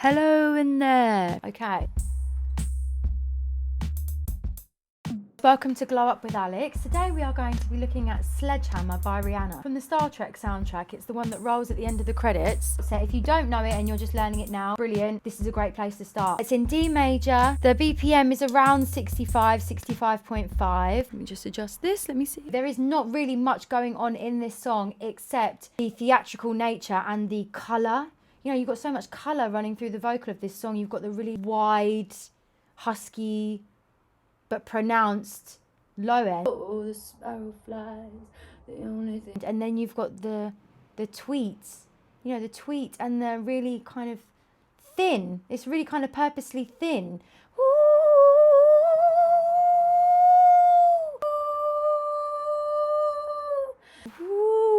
Hello in there. Okay. Welcome to Glow Up with Alex. Today we are going to be looking at Sledgehammer by Rihanna from the Star Trek soundtrack. It's the one that rolls at the end of the credits. So if you don't know it and you're just learning it now, brilliant. This is a great place to start. It's in D major. The BPM is around 65, 65.5. Let me just adjust this. Let me see. There is not really much going on in this song except the theatrical nature and the colour. You know, you've got so much colour running through the vocal of this song. You've got the really wide, husky, but pronounced low end. Oh, the sparrow flies, the only thing. And then you've got the tweets. You know, the tweet and the really kind of thin. It's really kind of purposely thin.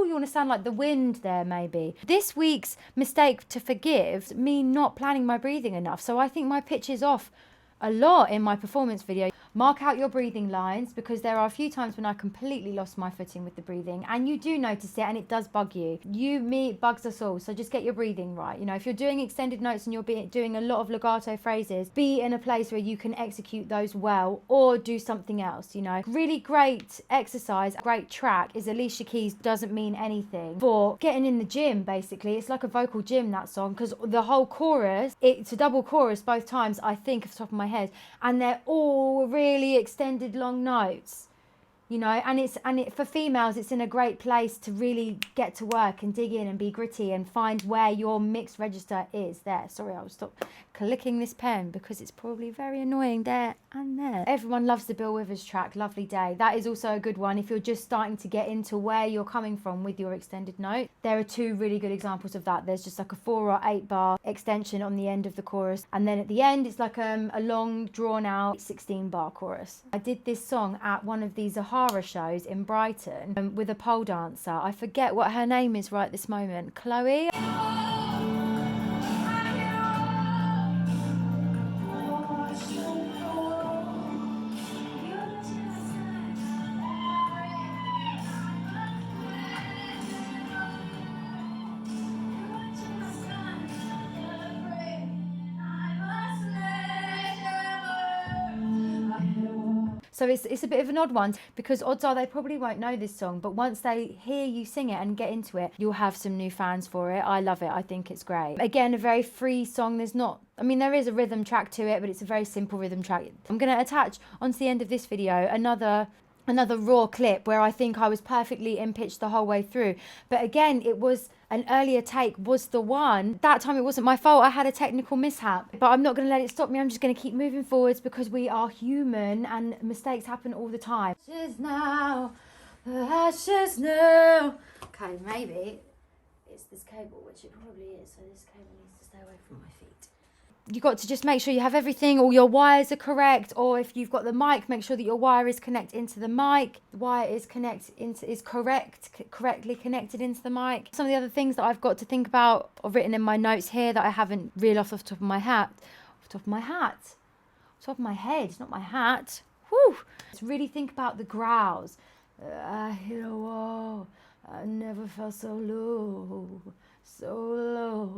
You want to sound like the wind there, maybe. This week's mistake to forgive, me not planning my breathing enough. So I think my pitch is off a lot in my performance video. Mark out your breathing lines, because there are a few times when I completely lost my footing with the breathing, and you do notice it and it does bug you. You, me, it bugs us all. So just get your breathing right. You know, if you're doing extended notes and you're doing a lot of legato phrases, be in a place where you can execute those well, or do something else, you know. Really great exercise, great track is Alicia Keys' Doesn't Mean Anything for getting in the gym, basically. It's like a vocal gym, that song, because the whole chorus, it's a double chorus both times, I think, off the top of my head, and they're all really extended long notes, you know, and for females, it's in a great place to really get to work and dig in and be gritty and find where your mixed register is. There, sorry, I'll stop clicking this pen because it's probably very annoying there and there. Everyone loves the Bill Withers track, Lovely Day. That is also a good one if you're just starting to get into where you're coming from with your extended note. There are two really good examples of that. There's just like a 4 or 8 bar extension on the end of the chorus, and then at the end it's like a long drawn out 16 bar chorus. I did this song at one of these Zahara shows in Brighton with a pole dancer. I forget what her name is right this moment. Chloe? So it's a bit of an odd one, because odds are they probably won't know this song, but once they hear you sing it and get into it, you'll have some new fans for it. I love it. I think it's great. Again, a very free song. There is a rhythm track to it, but it's a very simple rhythm track. I'm going to attach onto the end of this video another raw clip where I think I was perfectly in pitch the whole way through. But again, it was an earlier take was the one. That time it wasn't my fault. I had a technical mishap. But I'm not going to let it stop me. I'm just going to keep moving forwards, because we are human and mistakes happen all the time. Ashes now, ashes now. Okay, maybe it's this cable, which it probably is. So this cable needs to stay away from my feet. You've got to just make sure you have everything, all your wires are correct, or if you've got the mic, make sure that your wire is connected into the mic. The wire is correctly connected into the mic. Some of the other things that I've got to think about are written in my notes here that I haven't realised off the top of my head. Top of my head, not my hat. Whew. Let's really think about the growls. I hit a wall. I never felt so low. So low.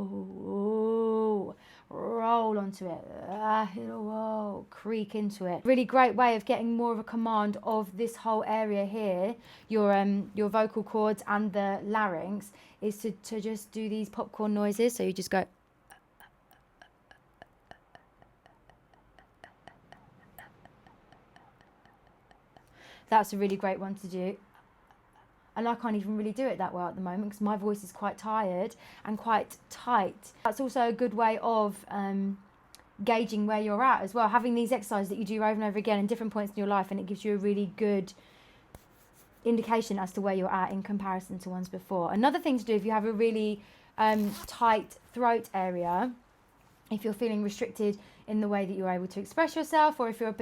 Roll onto it. I hit a wall. Creak into it. Really great way of getting more of a command of this whole area here. Your vocal cords and the larynx is to just do these popcorn noises. So you just go. That's a really great one to do. And I can't even really do it that well at the moment because my voice is quite tired and quite tight. That's also a good way of gauging where you're at as well. Having these exercises that you do over and over again in different points in your life, and it gives you a really good indication as to where you're at in comparison to ones before. Another thing to do if you have a really tight throat area, if you're feeling restricted in the way that you're able to express yourself, or if you're a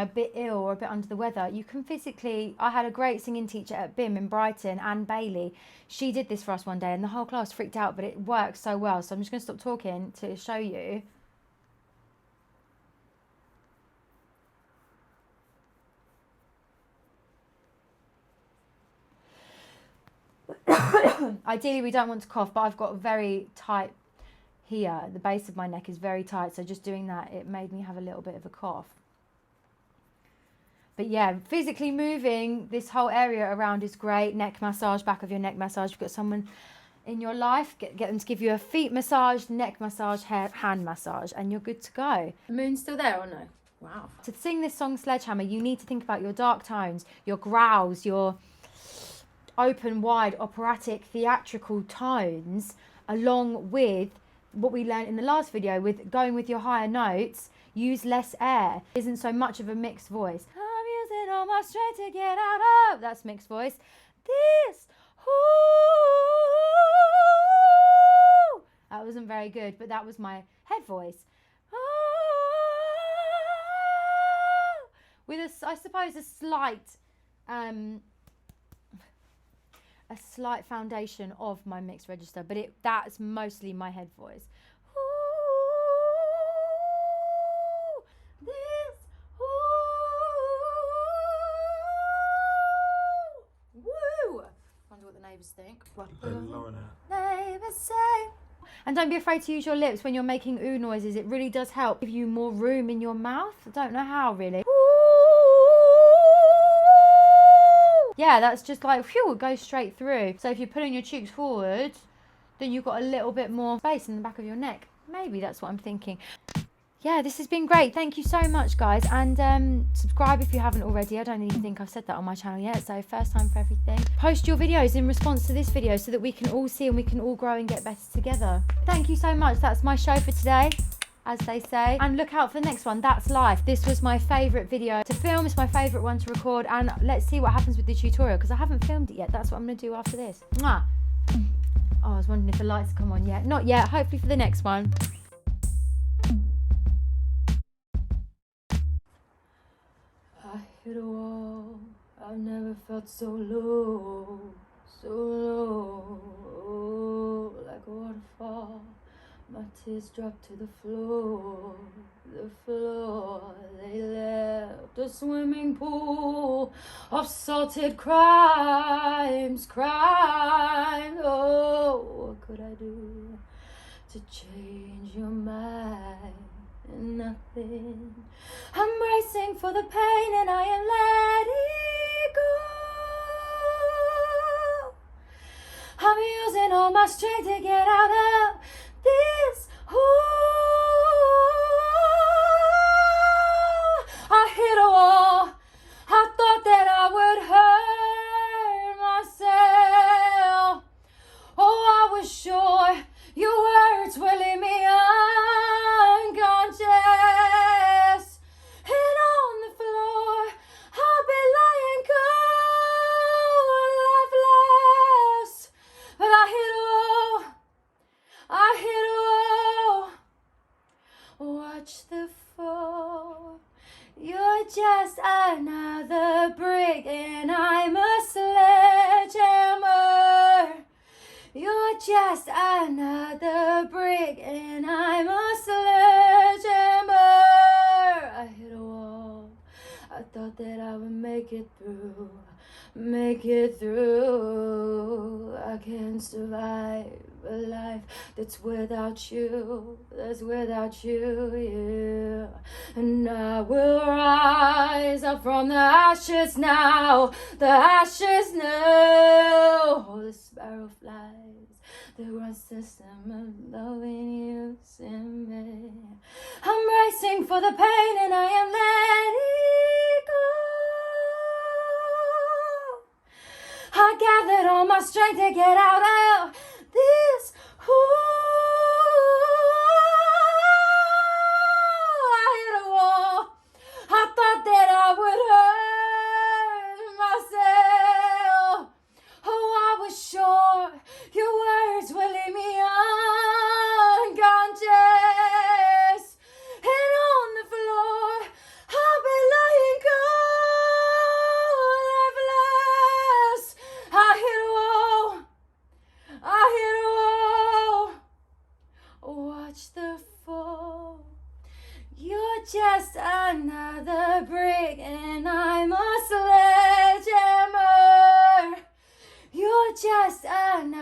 bit ill or a bit under the weather, you can physically. I had a great singing teacher at BIM in Brighton, Anne Bailey. She did this for us one day and the whole class freaked out, but it works so well. So I'm just going to stop talking to show you. Ideally we don't want to cough, but I've got a very tight here, the base of my neck is very tight, so just doing that, it made me have a little bit of a cough. But yeah, physically moving this whole area around is great. Neck massage, back of your neck massage. You've got someone in your life, get them to give you a feet massage, neck massage, hand massage, and you're good to go. The moon's still there or no? Wow. To sing this song Sledgehammer, you need to think about your dark tones, your growls, your open, wide, operatic, theatrical tones, along with what we learned in the last video with going with your higher notes. Use less air. Isn't so much of a mixed voice. I'm using all my strength to get out of. That's mixed voice. This. Ooh. That wasn't very good, but that was my head voice. With I suppose a slight foundation of my mixed register, but that's mostly my head voice. Ooh, this, ooh, woo. Wonder what the neighbours think. Neighbours say. And don't be afraid to use your lips when you're making ooh noises. It really does help give you more room in your mouth. I don't know how really. Yeah, that's just like, phew, it goes straight through. So if you're putting your cheeks forward, then you've got a little bit more space in the back of your neck. Maybe that's what I'm thinking. Yeah, this has been great. Thank you so much, guys. And subscribe if you haven't already. I don't even think I've said that on my channel yet. So first time for everything. Post your videos in response to this video so that we can all see and we can all grow and get better together. Thank you so much. That's my show for today, as they say. And look out for the next one. That's life. This was my favourite video to film. It's my favourite one to record. And let's see what happens with the tutorial because I haven't filmed it yet. That's what I'm going to do after this. Mwah. Oh, I was wondering if the lights come on yet. Not yet. Hopefully for the next one. I hit a wall. I've never felt so low. So low. Like a waterfall. My tears dropped to the floor, they left a swimming pool of salted crimes. Oh, what could I do to change your mind? Nothing. I'm racing for the pain and I am letting go. I'm using all my strength to get out of this. Ooh, I hit a wall. I thought that I would hurt myself. Oh, I was sure your words would leave me unconscious. And on the floor, I'll be lying cold, lifeless. But I hit a wall. I hit a wall. Watch the fall. You're just another brick and I'm a sledgehammer. You're just another brick and I'm a sledgehammer. I hit a wall. I thought that I would make it through. I can't survive a life that's without you, yeah. And I will rise up from the ashes now, Oh, the sparrow flies, the grand system of loving you, send me. I'm racing for the pain and I am letting go. I gathered all my strength to get out of this. Ooh, I hit a wall. I thought that I would hurt myself. Oh, I was sure your words would leave me unconscious. And on the floor, I'll be lying cold, lifeless. I hit a wall. Watch the fall. You're just another brick and I'm a sledgehammer. You're just another